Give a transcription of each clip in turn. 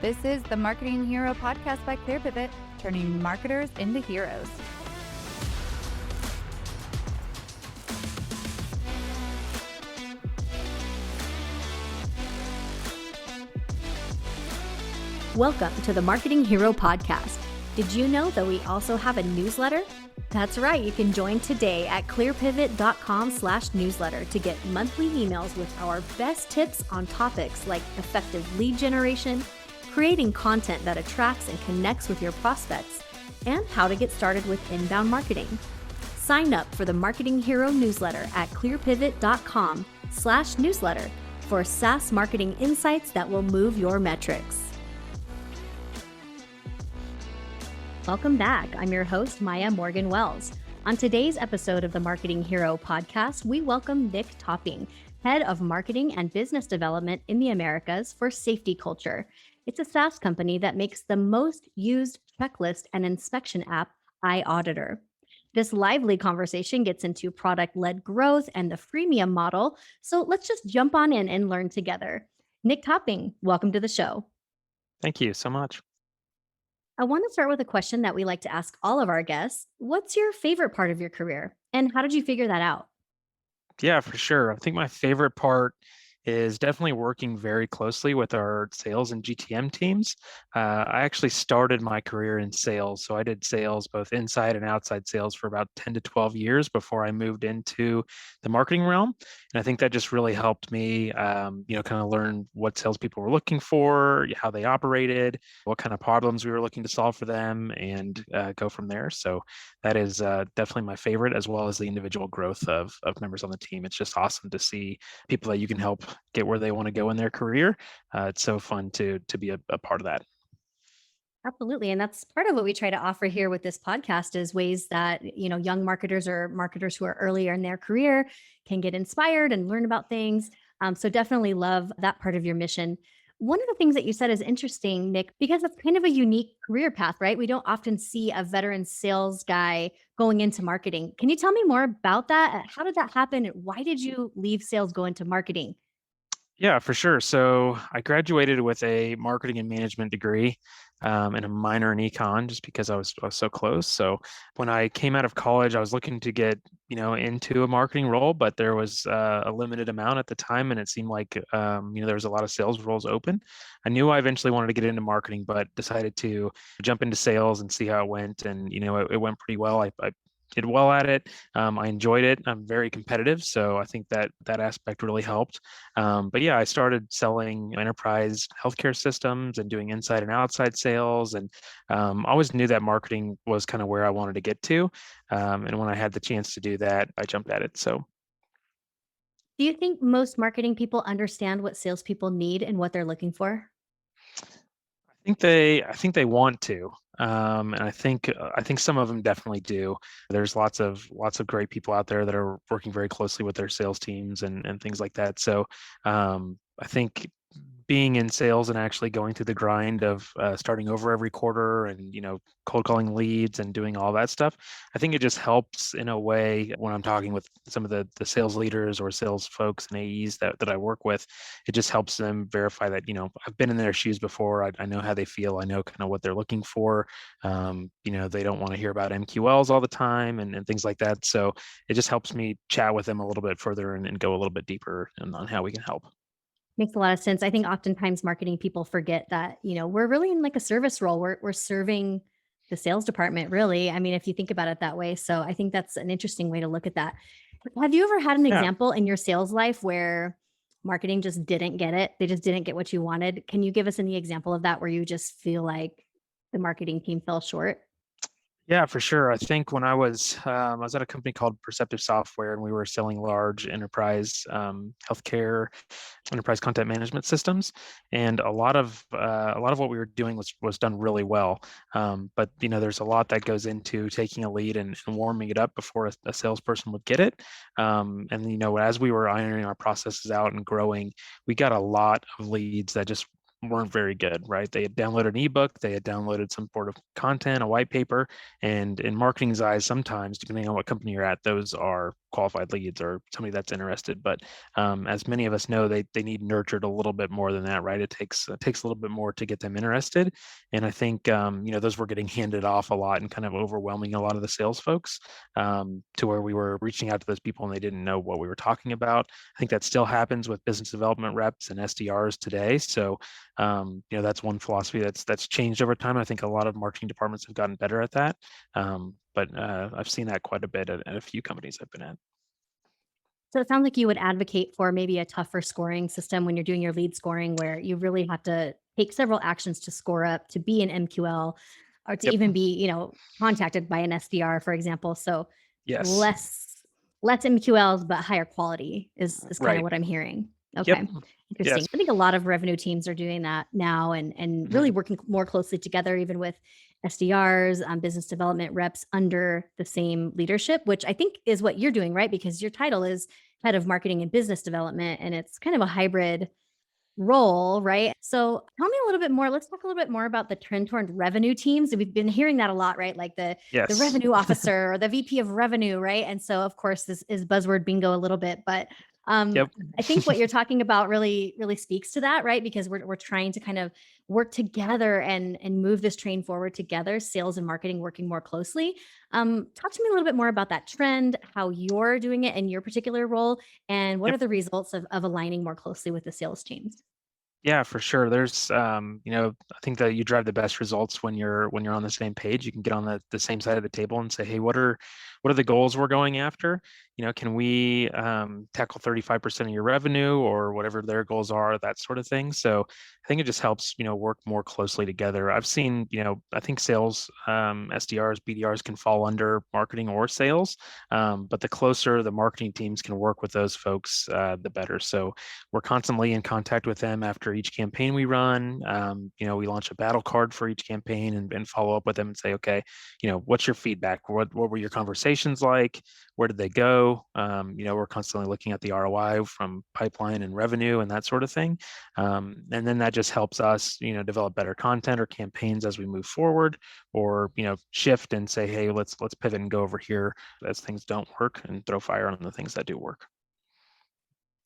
This is the Marketing Hero podcast by ClearPivot, turning marketers into heroes. Welcome to the Marketing Hero podcast. Did you know that we also have a newsletter? That's right. You can join today at clearpivot.com/newsletter to get monthly emails with our best tips on topics like effective lead generation, creating content that attracts and connects with your prospects, and how to get started with inbound marketing. Sign up for the Marketing Hero newsletter at clearpivot.com/newsletter for SaaS marketing insights that will move your metrics. Welcome back. I'm your host, Maia Wells. On today's episode of the Marketing Hero podcast, we welcome Nick Topping, Head of Marketing and Business Development in the Americas for SafetyCulture. It's a SaaS company that makes the most used checklist and inspection app, iAuditor. This lively conversation gets into product-led growth and the freemium model, so let's just jump on in and learn together. Nick Topping, welcome to the show. Thank you so much. I want to start with a question that we like to ask all of our guests. What's your favorite part of your career, and how did you figure that out? Yeah, for sure. I think my favorite part is definitely working very closely with our sales and GTM teams. I actually started my career in sales. So I did sales, both inside and outside sales, for about 10 to 12 years before I moved into the marketing realm. And I think that just really helped me, kind of learn what salespeople were looking for, how they operated, what kind of problems we were looking to solve for them, and go from there. So that is definitely my favorite, as well as the individual growth of members on the team. It's just awesome to see people that you can help get where they want to go in their career. It's so fun to be a part of that. Absolutely. And that's part of what we try to offer here with this podcast is ways that, young marketers or marketers who are earlier in their career can get inspired and learn about things. So definitely love that part of your mission. One of the things that you said is interesting, Nick, because it's kind of a unique career path, right? We don't often see a veteran sales guy going into marketing. Can you tell me more about that? How did that happen? Why did you leave sales, go into marketing? Yeah, for sure. So I graduated with a marketing and management degree and a minor in econ, just because I was so close. So when I came out of college, I was looking to get into a marketing role, but there was a limited amount at the time, and it seemed like there was a lot of sales roles open. I knew I eventually wanted to get into marketing, but decided to jump into sales and see how it went. And it went pretty well. I did well at it. I enjoyed it. I'm very competitive, so I think that aspect really helped. But yeah, I started selling enterprise healthcare systems and doing inside and outside sales, and always knew that marketing was kind of where I wanted to get to. And when I had the chance to do that, I jumped at it. So Do you think most marketing people understand what salespeople need and what they're looking for? I think they want to, and I think some of them definitely do. There's lots of great people out there that are working very closely with their sales teams and things like that. So I think being in sales and actually going through the grind of starting over every quarter and cold calling leads and doing all that stuff, I think it just helps in a way when I'm talking with some of the sales leaders or sales folks and AEs that I work with. It just helps them verify that I've been in their shoes before. I know how they feel. I know kind of what they're looking for. They don't want to hear about MQLs all the time and things like that. So it just helps me chat with them a little bit further and go a little bit deeper on how we can help. Makes a lot of sense. I think oftentimes marketing people forget that, we're really in like a service role. We're serving the sales department, really. I mean, if you think about it that way. So I think that's an interesting way to look at that. Have you ever had an Yeah. example in your sales life where marketing just didn't get it? They just didn't get what you wanted. Can you give us any example of that where you just feel like the marketing team fell short? Yeah, for sure. I think when I was at a company called Perceptive Software, and we were selling large enterprise healthcare, enterprise content management systems, and a lot of what we were doing was done really well. But there's a lot that goes into taking a lead and warming it up before a salesperson would get it. And as we were ironing our processes out and growing, we got a lot of leads that just weren't very good, right? They had downloaded an ebook, they had downloaded some sort of content, a white paper, and in marketing's eyes, sometimes, depending on what company you're at, those are qualified leads or somebody that's interested. But as many of us know, they need nurtured a little bit more than that, right? It takes a little bit more to get them interested. And I think those were getting handed off a lot and kind of overwhelming a lot of the sales folks, to where we were reaching out to those people and they didn't know what we were talking about. I think that still happens with business development reps and SDRs today. So that's one philosophy that's changed over time. I think a lot of marketing departments have gotten better at that. But I've seen that quite a bit at a few companies I've been at. So it sounds like you would advocate for maybe a tougher scoring system when you're doing your lead scoring, where you really have to take several actions to score up to be an MQL or to Yep. even be, contacted by an SDR, for example. So Yes. less MQLs, but higher quality is kind of Right. what I'm hearing. Yep. Okay. Interesting. Yes. I think a lot of revenue teams are doing that now and really Mhm. working more closely together, even with SDRs, business development reps under the same leadership, which I think is what you're doing, right? Because your title is head of marketing and business development, and it's kind of a hybrid role, right? So tell me a little bit more. Let's talk a little bit more about the trend toward revenue teams. And we've been hearing that a lot, right? Like the Yes. revenue officer or the VP of revenue, right? And so of course this is buzzword bingo a little bit, but um Yep. I think what you're talking about really, really speaks to that, right? Because we're trying to kind of work together and move this train forward together, sales and marketing working more closely. Talk to me a little bit more about that trend, how you're doing it in your particular role, and what Yep. are the results of aligning more closely with the sales teams? Yeah, for sure. I think that you drive the best results when you're on the same page. You can get on the same side of the table and say, hey, what are the goals we're going after? Can we tackle 35% of your revenue or whatever their goals are, that sort of thing. So I think it just helps, work more closely together. I've seen, I think sales, SDRs, BDRs can fall under marketing or sales, but the closer the marketing teams can work with those folks, the better. So we're constantly in contact with them after each campaign we run. We launch a battle card for each campaign and follow up with them and say, okay, what's your feedback? What were your conversations like? Where did they go? We're constantly looking at the ROI from pipeline and revenue and that sort of thing. And then that just helps us, develop better content or campaigns as we move forward, or shift and say, hey, let's pivot and go over here as things don't work and throw fire on the things that do work.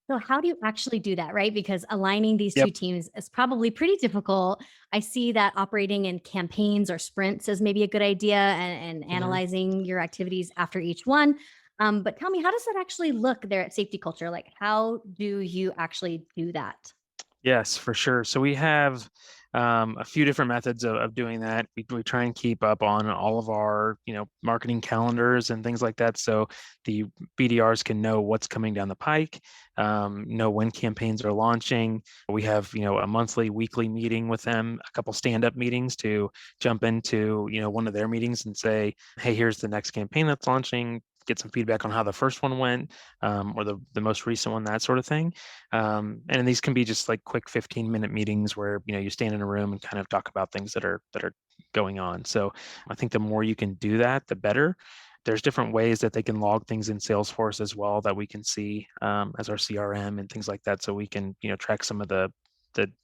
So how do you actually do that, right? Because aligning these Yep. two teams is probably pretty difficult. I see that operating in campaigns or sprints is maybe a good idea, and Mhm. analyzing your activities after each one. But tell me, how does that actually look there at Safety Culture? Like, how do you actually do that? Yes, for sure. So we have a few different methods of doing that. We try and keep up on all of our, marketing calendars and things like that. So the BDRs can know what's coming down the pike, know when campaigns are launching. We have, a monthly, weekly meeting with them, a couple stand-up meetings to jump into, one of their meetings and say, hey, here's the next campaign that's launching. Get some feedback on how the first one went, or the most recent one, that sort of thing. And these can be just like quick 15-minute meetings where you stand in a room and kind of talk about things that are going on. So I think the more you can do that, the better. There's different ways that they can log things in Salesforce as well that we can see, as our CRM and things like that, so we can track some of the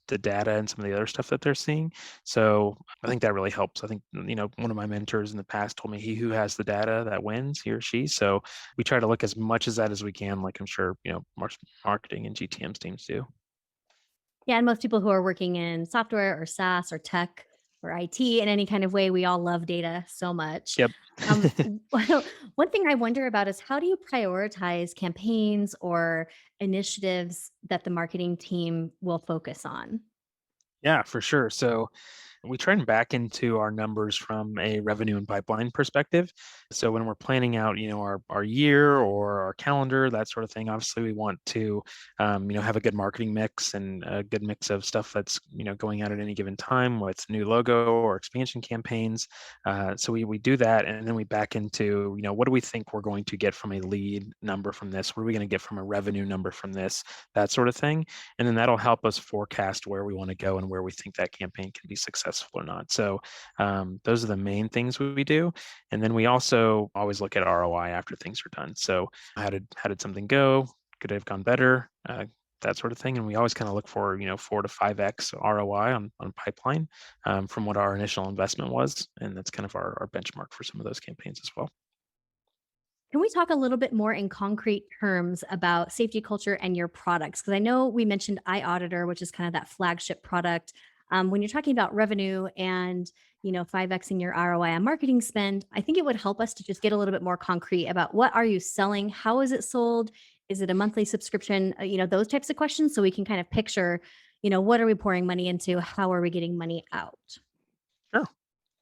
data and some of the other stuff that they're seeing. So I think that really helps. I think one of my mentors in the past told me, he who has the data that wins, he or she. So we try to look as much as that as we can, like I'm sure marketing and GTM's teams do. Yeah, and most people who are working in software or SaaS or tech or IT in any kind of way, we all love data so much. Yep. One thing I wonder about is, how do you prioritize campaigns or initiatives that the marketing team will focus on? Yeah, for sure. So we try and back into our numbers from a revenue and pipeline perspective. So when we're planning out, our year or our calendar, that sort of thing, obviously we want to, have a good marketing mix and a good mix of stuff that's, going out at any given time with new logo or expansion campaigns. So we do that, and then we back into, what do we think we're going to get from a lead number from this? What are we going to get from a revenue number from this? That sort of thing. And then that'll help us forecast where we want to go and where we think that campaign can be successful or not. So those are the main things we do. And then we also always look at ROI after things are done. So how did something go? Could it have gone better? That sort of thing. And we always kind of look for 4 to 5x ROI on pipeline, from what our initial investment was. And that's kind of our benchmark for some of those campaigns as well. Can we talk a little bit more in concrete terms about safety culture and your products? Because I know we mentioned iAuditor, which is kind of that flagship product. When you're talking about revenue and 5xing your ROI on marketing spend, I think it would help us to just get a little bit more concrete about what are you selling, how is it sold, is it a monthly subscription, those types of questions, so we can kind of picture, what are we pouring money into, how are we getting money out? Sure.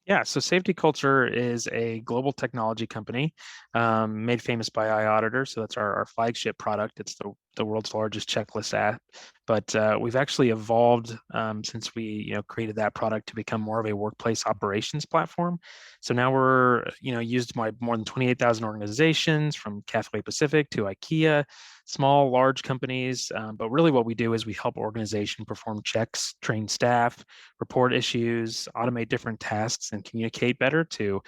Yeah, so SafetyCulture is a global technology company made famous by iAuditor. So that's our flagship product. It's the world's largest checklist app. But we've actually evolved since we created that product to become more of a workplace operations platform. So now we're used by more than 28,000 organizations, from Cafe Pacific to IKEA, small, large companies. But really, what we do is we help organization perform checks, train staff, report issues, automate different tasks, and communicate better to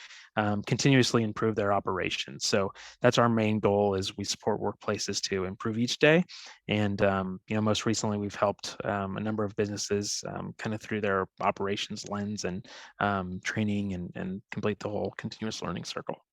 continuously improve their operations. So that's our main goal. Is we support workplaces to improve each day. And most recently, we've helped a number of businesses kind of through their operations lens and training and complete the whole continuous learning circle.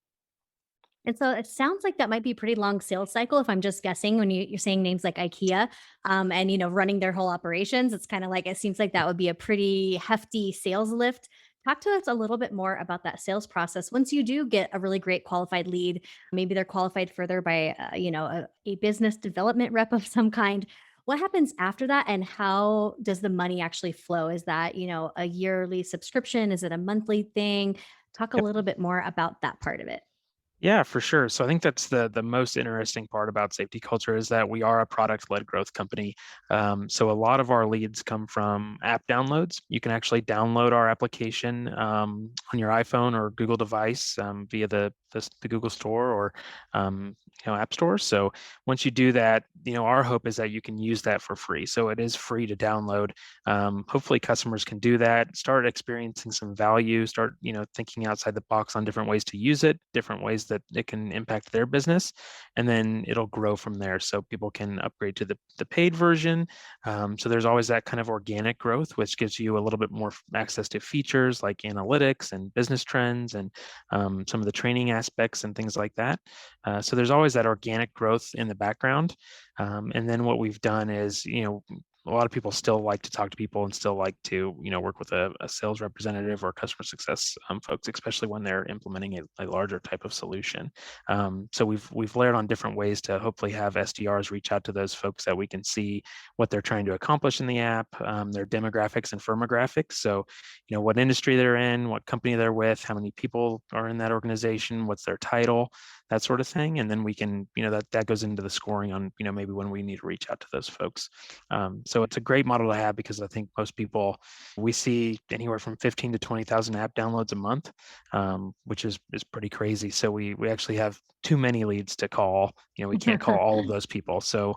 And so it sounds like that might be a pretty long sales cycle if I'm just guessing when you're saying names like IKEA, and running their whole operations. It's kind of like it seems like that would be a pretty hefty sales lift. Talk to us a little bit more about that sales process. Once you do get a really great qualified lead, maybe they're qualified further by a business development rep of some kind. What happens after that, and how does the money actually flow? Is that a yearly subscription? Is it a monthly thing? Talk a Yep. little bit more about that part of it. Yeah, for sure. So I think that's the most interesting part about SafetyCulture is that we are a product-led growth company. So a lot of our leads come from app downloads. You can actually download our application on your iPhone or Google device via the Google Store or App Store. So once you do that, our hope is that you can use that for free. So it is free to download. Hopefully, customers can do that, start experiencing some value, start thinking outside the box on different ways to use it, different ways that it can impact their business, and then it'll grow from there. So people can upgrade to the paid version. So there's always that kind of organic growth, which gives you a little bit more access to features like analytics and business trends and some of the training aspects and things like that. So there's always that organic growth in the background. And then what we've done is, a lot of people still like to talk to people and still like to, work with a sales representative or customer success folks, especially when they're implementing a larger type of solution. So we've layered on different ways to hopefully have SDRs reach out to those folks that we can see what they're trying to accomplish in the app, their demographics and firmographics. So, what industry they're in, what company they're with, how many people are in that organization, what's their title, that sort of thing. And then we can, that goes into the scoring on, maybe when we need to reach out to those folks. So it's a great model to have because I think most people, we see anywhere from 15 to 20,000 app downloads a month, which is pretty crazy. So we actually have too many leads to call. We can't call all of those people. So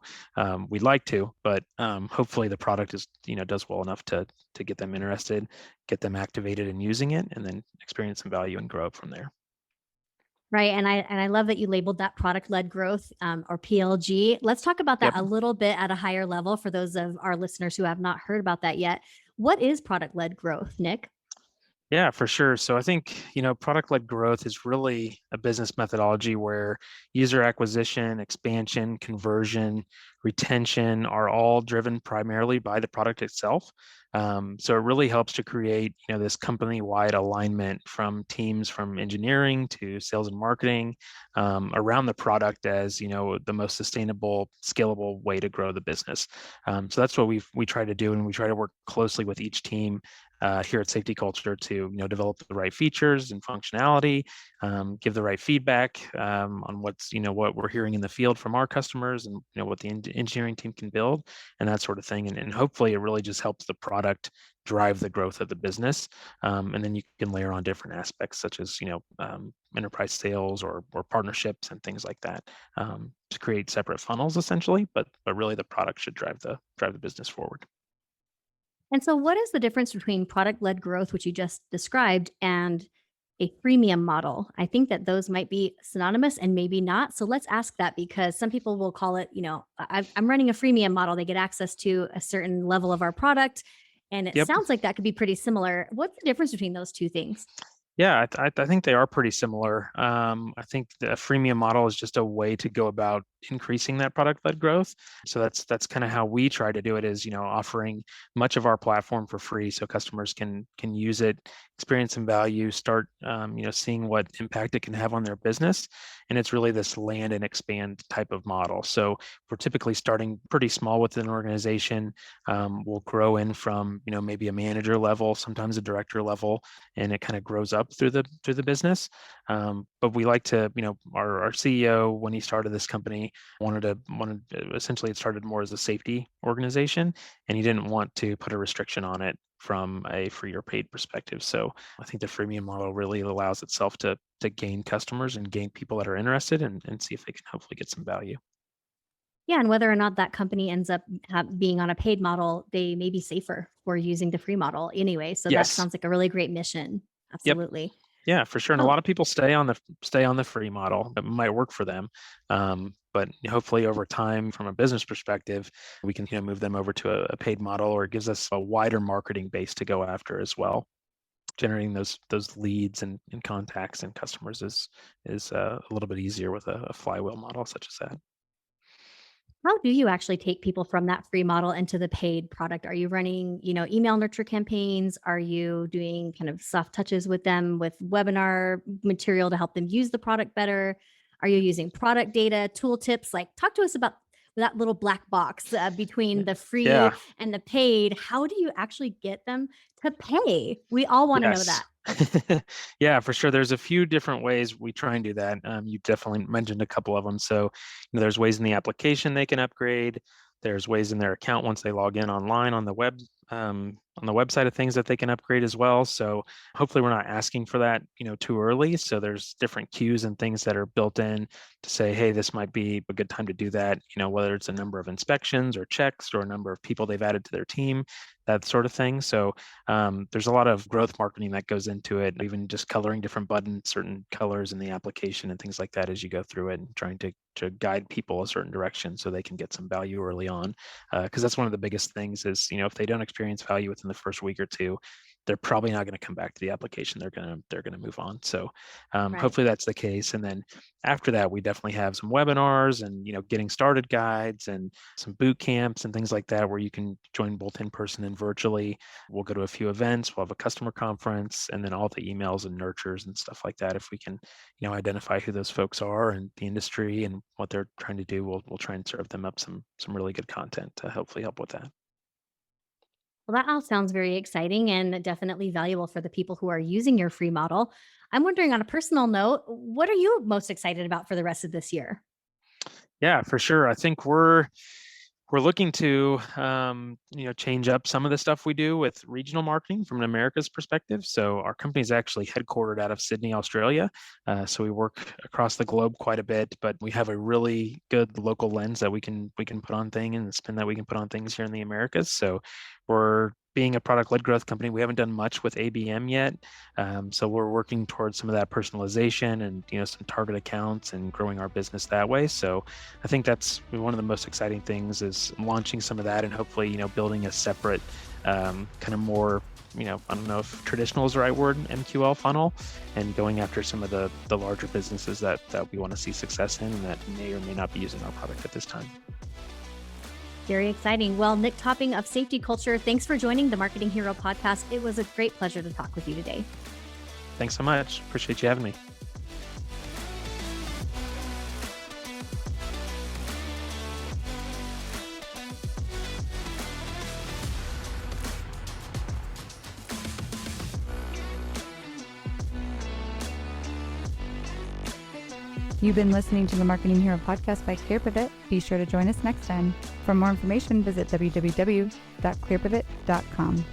we'd like to, but hopefully the product is, does well enough to get them interested, get them activated and using it, and then experience some value and grow up from there. Right, and I love that you labeled that product-led growth, or PLG. Let's talk about that Yep. a little bit at a higher level for those of our listeners who have not heard about that yet. What is product-led growth, Nick? Yeah, for sure. So I think, product-led growth is really a business methodology where user acquisition, expansion, conversion, retention are all driven primarily by the product itself. So it really helps to create, this company-wide alignment from teams from engineering to sales and marketing around the product as, the most sustainable, scalable way to grow the business. So that's what we try to do, and we try to work closely with each team here at SafetyCulture to develop the right features and functionality, give the right feedback on what we're hearing in the field from our customers, and what the engineering team can build, and that sort of thing. And hopefully, it really just helps the product drive the growth of the business. And then you can layer on different aspects such as enterprise sales or partnerships and things like that to create separate funnels essentially. But really, the product should drive the business forward. And so what is the difference between product-led growth, which you just described, and a freemium model? I think that those might be synonymous and maybe not. So let's ask that, because some people will call it, I'm running a freemium model. They get access to a certain level of our product. And it Yep. sounds like that could be pretty similar. What's the difference between those two things? Yeah, I think they are pretty similar. I think the freemium model is just a way to go about increasing that product-led growth. So that's kind of how we try to do it, is offering much of our platform for free, so customers can use it, experience some value, start seeing what impact it can have on their business. And it's really this land and expand type of model. So we're typically starting pretty small within an organization. We'll grow in from maybe a manager level, sometimes a director level, and it kind of grows up through the business. But we like to, our CEO, when he started this company, wanted essentially, it started more as a safety organization, and he didn't want to put a restriction on it from a free or paid perspective. So I think the freemium model really allows itself to gain customers and gain people that are interested, and see if they can hopefully get some value. Yeah, and whether or not that company ends up being on a paid model, they may be safer for using the free model anyway. So that Yes. sounds like a really great mission. Yep. Absolutely. Yeah, for sure. And a Oh, lot of people stay on the free model. That might work for them. But hopefully over time, from a business perspective, we can move them over to a paid model, or it gives us a wider marketing base to go after as well. Generating those leads and contacts and customers is a little bit easier with a flywheel model such as that. how do you actually take people from that free model into the paid product? Are you running, email nurture campaigns? Are you doing kind of soft touches with them with webinar material to help them use the product better? Are you using product data, tool tips? Like, talk to us about that little black box between the Yeah. free and the paid. How do you actually get them to pay? We all want to know Yes. that. Yeah, for sure. There's a few different ways we try and do that. You definitely mentioned a couple of them. So, there's ways in the application they can upgrade. There's ways in their account once they log in online on the website of things that they can upgrade as well. So hopefully we're not asking for that, too early. So there's different queues and things that are built in to say, hey, this might be a good time to do that. Whether it's a number of inspections or checks or a number of people they've added to their team, that sort of thing. So there's a lot of growth marketing that goes into it, even just coloring different buttons, certain colors in the application and things like that as you go through it, and trying to guide people a certain direction so they can get some value early on. Because that's one of the biggest things is, if they don't experience value within the first week or two, they're probably not going to come back to the application. They're gonna move on. So Right. hopefully that's the case. And then after that, we definitely have some webinars and getting started guides and some boot camps and things like that, where you can join both in person and virtually. We'll go to a few events. We'll have a customer conference, and then all the emails and nurtures and stuff like that. If we can, identify who those folks are and the industry and what they're trying to do, we'll try and serve them up some really good content to hopefully help with that. Well, that all sounds very exciting and definitely valuable for the people who are using your free model. I'm wondering, on a personal note, what are you most excited about for the rest of this year? Yeah, for sure. I think we're looking to change up some of the stuff we do with regional marketing from an America's perspective. So our company is actually headquartered out of Sydney, Australia. So we work across the globe quite a bit, but we have a really good local lens that we can put on things, and the spin that we can put on things here in the Americas. So we're being a product-led growth company. We haven't done much with ABM yet, so we're working towards some of that personalization and some target accounts and growing our business that way. So I think that's one of the most exciting things, is launching some of that, and hopefully building a separate kind of more I don't know if traditional is the right word, MQL funnel, and going after some of the larger businesses that we want to see success in, and that may or may not be using our product at this time. Very exciting. Well, Nick Topping of SafetyCulture, thanks for joining the Marketing Hero podcast. It was a great pleasure to talk with you today. Thanks so much. Appreciate you having me. You've been listening to the Marketing Hero podcast by ClearPivot. Be sure to join us next time. For more information, visit www.clearpivot.com.